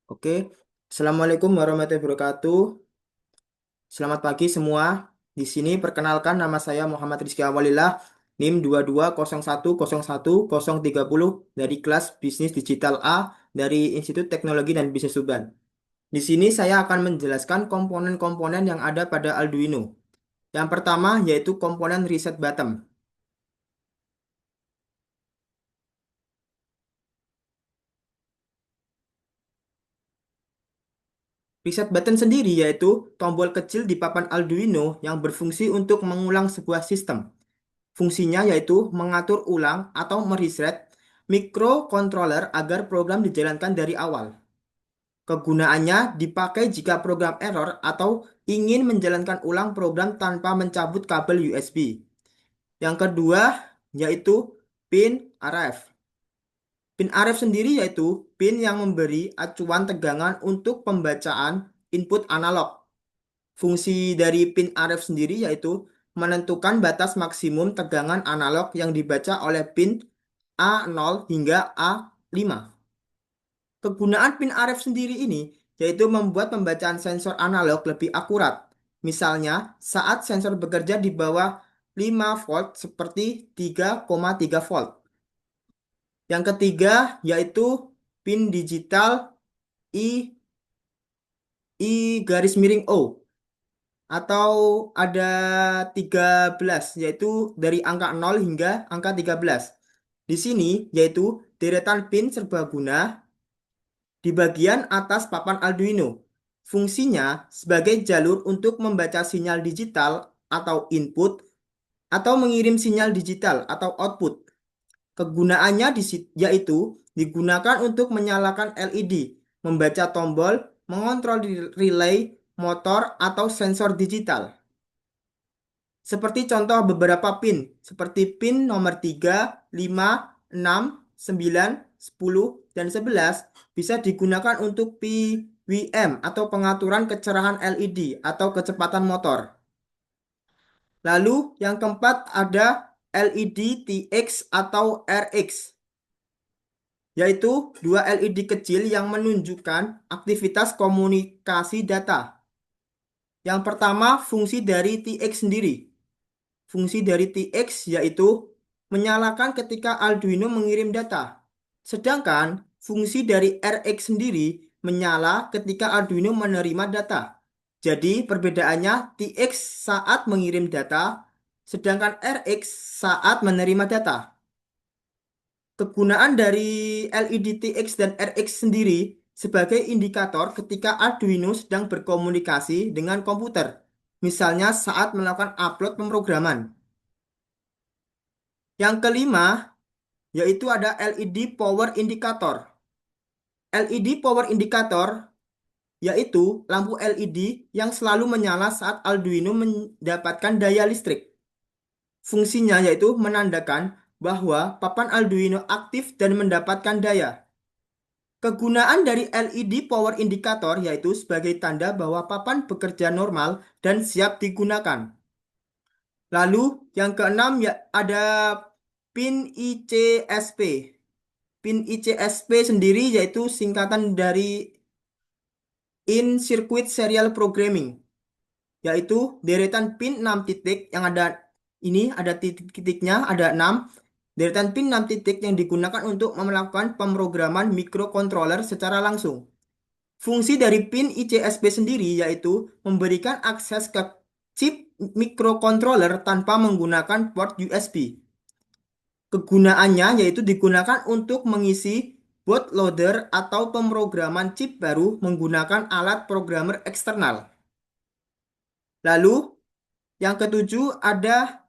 Oke, Assalamualaikum warahmatullahi wabarakatuh. Selamat pagi semua. Di sini perkenalkan nama saya Muhammad Rizky Awalillah, NIM 2201011030 dari kelas Bisnis Digital A dari Institut Teknologi dan Bisnis Subang. Di sini saya akan menjelaskan komponen-komponen yang ada pada Arduino. Yang pertama yaitu komponen reset button. Reset button sendiri yaitu tombol kecil di papan Arduino yang berfungsi untuk mengulang sebuah sistem. Fungsinya yaitu mengatur ulang atau mereset microcontroller agar program dijalankan dari awal. Kegunaannya dipakai jika program error atau ingin menjalankan ulang program tanpa mencabut kabel USB. Yang kedua yaitu pin RF. Pin RF sendiri yaitu pin yang memberi acuan tegangan untuk pembacaan input analog. Fungsi dari pin RF sendiri yaitu menentukan batas maksimum tegangan analog yang dibaca oleh pin A0 hingga A5. Kegunaan pin RF sendiri ini yaitu membuat pembacaan sensor analog lebih akurat. Misalnya, saat sensor bekerja di bawah 5 volt seperti 3,3 volt. Yang ketiga yaitu pin digital I garis miring O, atau ada 13 yaitu dari angka 0 hingga angka 13. Di sini yaitu deretan pin serbaguna di bagian atas papan Arduino. Fungsinya sebagai jalur untuk membaca sinyal digital atau input atau mengirim sinyal digital atau output. Kegunaannya yaitu digunakan untuk menyalakan LED, membaca tombol, mengontrol relay, motor, atau sensor digital. Seperti contoh beberapa pin, seperti pin nomor 3, 5, 6, 9, 10, dan 11 bisa digunakan untuk PWM atau pengaturan kecerahan LED atau kecepatan motor. Lalu yang keempat ada LED TX atau RX, yaitu dua LED kecil yang menunjukkan aktivitas komunikasi data. Yang pertama, fungsi dari TX sendiri. Fungsi dari TX yaitu menyalakan ketika Arduino mengirim data. Sedangkan fungsi dari RX sendiri menyala ketika Arduino menerima data. Jadi perbedaannya TX saat mengirim data, sedangkan RX saat menerima data. Kegunaan dari LED TX dan RX sendiri sebagai indikator ketika Arduino sedang berkomunikasi dengan komputer. Misalnya saat melakukan upload pemrograman. Yang kelima, yaitu ada LED Power Indicator. LED Power Indicator yaitu lampu LED yang selalu menyala saat Arduino mendapatkan daya listrik. Fungsinya yaitu menandakan bahwa papan Arduino aktif dan mendapatkan daya. Kegunaan dari LED Power Indicator yaitu sebagai tanda bahwa papan bekerja normal dan siap digunakan. Lalu yang keenam ya ada pin ICSP. Pin ICSP sendiri yaitu singkatan dari In Circuit Serial Programming, yaitu deretan pin 6 titik yang ada ini ada titik-titiknya ada 6. Deretan pin 6 titik yang digunakan untuk melakukan pemrograman microcontroller secara langsung. Fungsi dari pin ICSP sendiri yaitu memberikan akses ke chip microcontroller tanpa menggunakan port USB. Kegunaannya yaitu digunakan untuk mengisi bootloader atau pemrograman chip baru menggunakan alat programmer eksternal. Lalu, yang ketujuh ada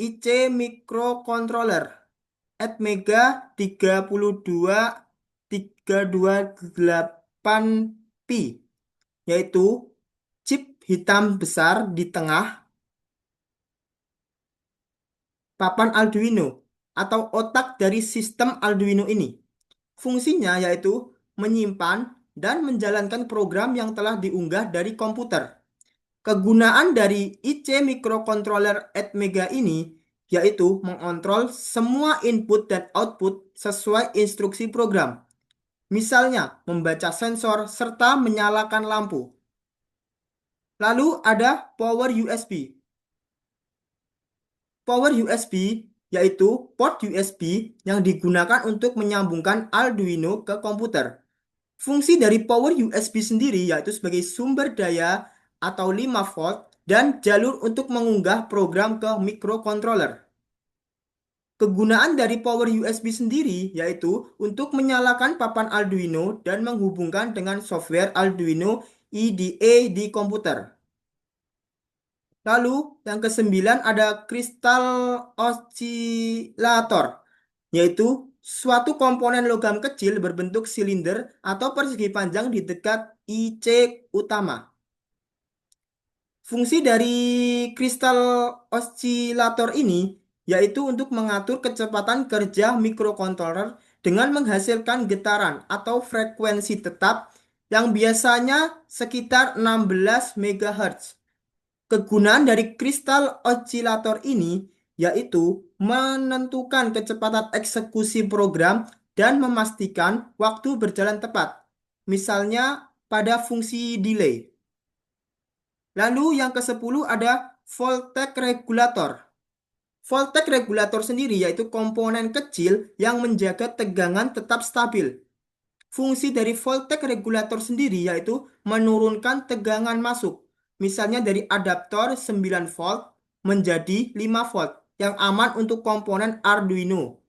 IC Microcontroller Atmega 32328P, yaitu chip hitam besar di tengah papan Arduino atau otak dari sistem Arduino ini. Fungsinya yaitu menyimpan dan menjalankan program yang telah diunggah dari komputer. Kegunaan dari IC Microcontroller Atmega ini yaitu mengontrol semua input dan output sesuai instruksi program. Misalnya, membaca sensor serta menyalakan lampu. Lalu ada power USB. Power USB yaitu port USB yang digunakan untuk menyambungkan Arduino ke komputer. Fungsi dari power USB sendiri yaitu sebagai sumber daya atau 5 volt dan jalur untuk mengunggah program ke microcontroller. Kegunaan dari power USB sendiri yaitu untuk menyalakan papan Arduino dan menghubungkan dengan software Arduino IDE di komputer. Lalu yang kesembilan ada kristal osilator, yaitu suatu komponen logam kecil berbentuk silinder atau persegi panjang di dekat IC utama. Fungsi dari kristal osilator ini yaitu untuk mengatur kecepatan kerja mikrokontroler dengan menghasilkan getaran atau frekuensi tetap yang biasanya sekitar 16 MHz. Kegunaan dari kristal osilator ini yaitu menentukan kecepatan eksekusi program dan memastikan waktu berjalan tepat. Misalnya pada fungsi delay. Lalu yang ke-10 ada voltage regulator. Voltage regulator sendiri yaitu komponen kecil yang menjaga tegangan tetap stabil. Fungsi dari voltage regulator sendiri yaitu menurunkan tegangan masuk. Misalnya dari adaptor 9 volt menjadi 5 volt yang aman untuk komponen Arduino.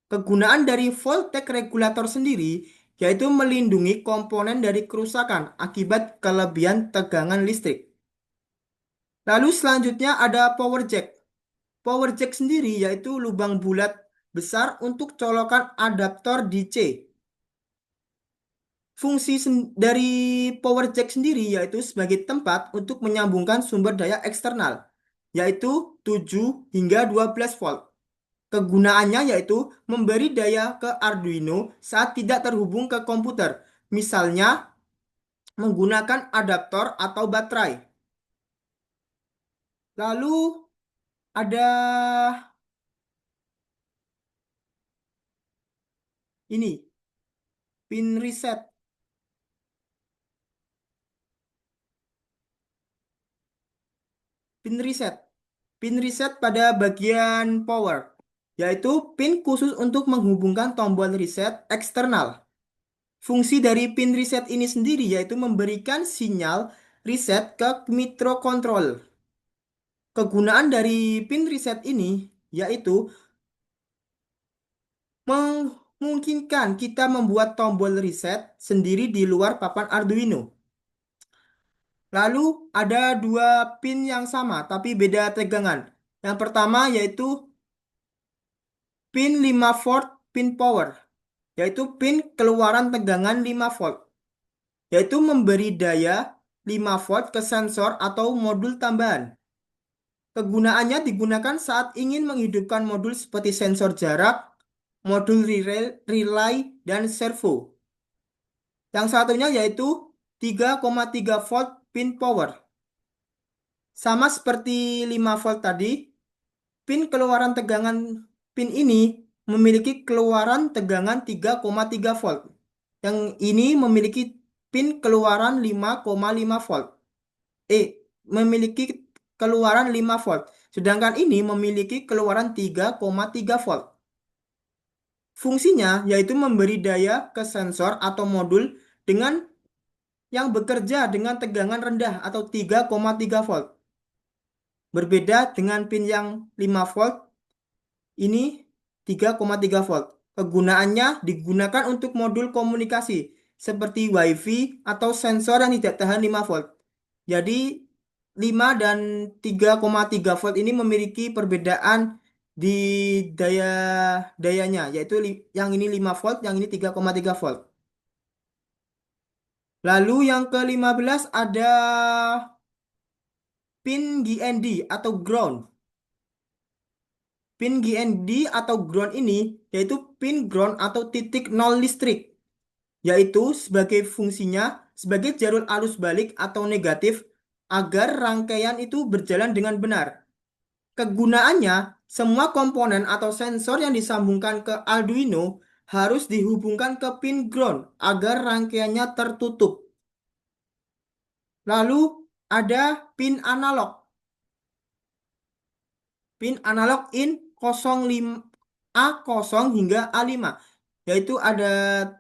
Kegunaan dari voltage regulator sendiri yaitu melindungi komponen dari kerusakan akibat kelebihan tegangan listrik. Lalu selanjutnya ada power jack. Power jack sendiri yaitu lubang bulat besar untuk colokan adaptor DC. Fungsi dari power jack sendiri yaitu sebagai tempat untuk menyambungkan sumber daya eksternal, yaitu 7 hingga 12 volt. Kegunaannya yaitu memberi daya ke Arduino saat tidak terhubung ke komputer, misalnya menggunakan adaptor atau baterai. Lalu ada ini, pin reset. Pin reset. Pin reset pada bagian power, yaitu pin khusus untuk menghubungkan tombol reset eksternal. Fungsi dari pin reset ini sendiri yaitu memberikan sinyal reset ke microcontroller. Kegunaan dari pin reset ini yaitu memungkinkan kita membuat tombol reset sendiri di luar papan Arduino. Lalu ada dua pin yang sama tapi beda tegangan. Yang pertama yaitu pin 5 volt pin power, yaitu pin keluaran tegangan 5 volt, yaitu memberi daya 5 volt ke sensor atau modul tambahan. Kegunaannya digunakan saat ingin menghidupkan modul seperti sensor jarak, modul relay, dan servo. Yang satunya yaitu 3,3 volt pin power. Sama seperti 5 volt tadi, pin keluaran tegangan pin ini memiliki keluaran tegangan 3,3 volt. Yang ini memiliki pin keluaran 5,5 volt. Memiliki keluaran 5 volt. Sedangkan ini memiliki keluaran 3,3 volt. Fungsinya yaitu memberi daya ke sensor atau modul dengan yang bekerja dengan tegangan rendah atau 3,3 volt. Berbeda dengan pin yang 5 volt, ini 3,3 volt. Kegunaannya digunakan untuk modul komunikasi seperti WiFi atau sensor yang tidak tahan 5 volt. Jadi 5 dan 3,3 volt ini memiliki perbedaan di daya dayanya, yaitu yang ini 5 volt, yang ini 3,3 volt. Lalu yang ke-15 ada pin GND atau ground. Pin GND atau ground ini yaitu pin ground atau titik nol listrik, yaitu sebagai fungsinya sebagai jalur arus balik atau negatif agar rangkaian itu berjalan dengan benar. Kegunaannya, semua komponen atau sensor yang disambungkan ke Arduino harus dihubungkan ke pin ground agar rangkaiannya tertutup. Lalu ada pin analog. Pin analog in 05 A0 hingga A5, yaitu ada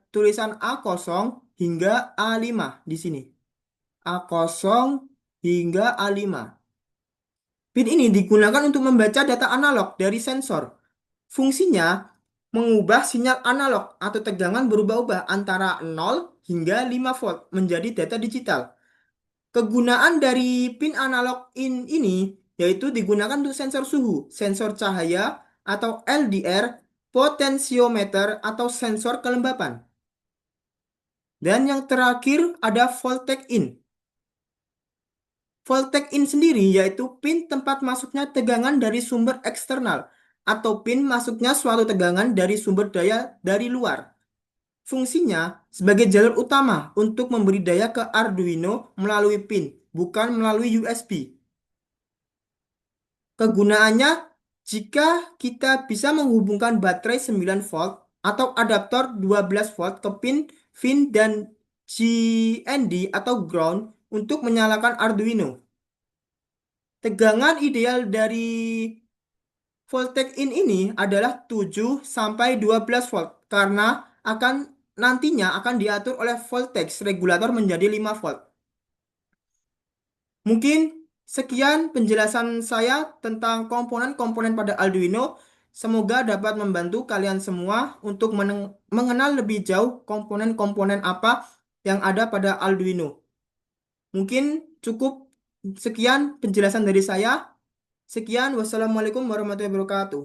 tulisan A0 hingga A5 di sini. A0 hingga A5. Pin ini digunakan untuk membaca data analog dari sensor. Fungsinya mengubah sinyal analog atau tegangan berubah-ubah antara 0 hingga 5 volt menjadi data digital. Kegunaan dari pin analog in ini yaitu digunakan untuk sensor suhu, sensor cahaya atau LDR, potensiometer atau sensor kelembapan. Dan yang terakhir ada voltage in. Voltage in sendiri yaitu pin tempat masuknya tegangan dari sumber eksternal atau pin masuknya suatu tegangan dari sumber daya dari luar. Fungsinya sebagai jalur utama untuk memberi daya ke Arduino melalui pin, bukan melalui USB. Kegunaannya, jika kita bisa menghubungkan baterai 9 volt atau adaptor 12 volt ke pin VIN dan GND atau ground untuk menyalakan Arduino. Tegangan ideal dari voltage in ini adalah 7 sampai 12 volt karena akan nantinya akan diatur oleh voltage regulator menjadi 5 volt. Mungkin sekian penjelasan saya tentang komponen-komponen pada Arduino. Semoga dapat membantu kalian semua untuk mengenal lebih jauh komponen-komponen apa yang ada pada Arduino. Mungkin cukup sekian penjelasan dari saya. Sekian, wassalamualaikum warahmatullahi wabarakatuh.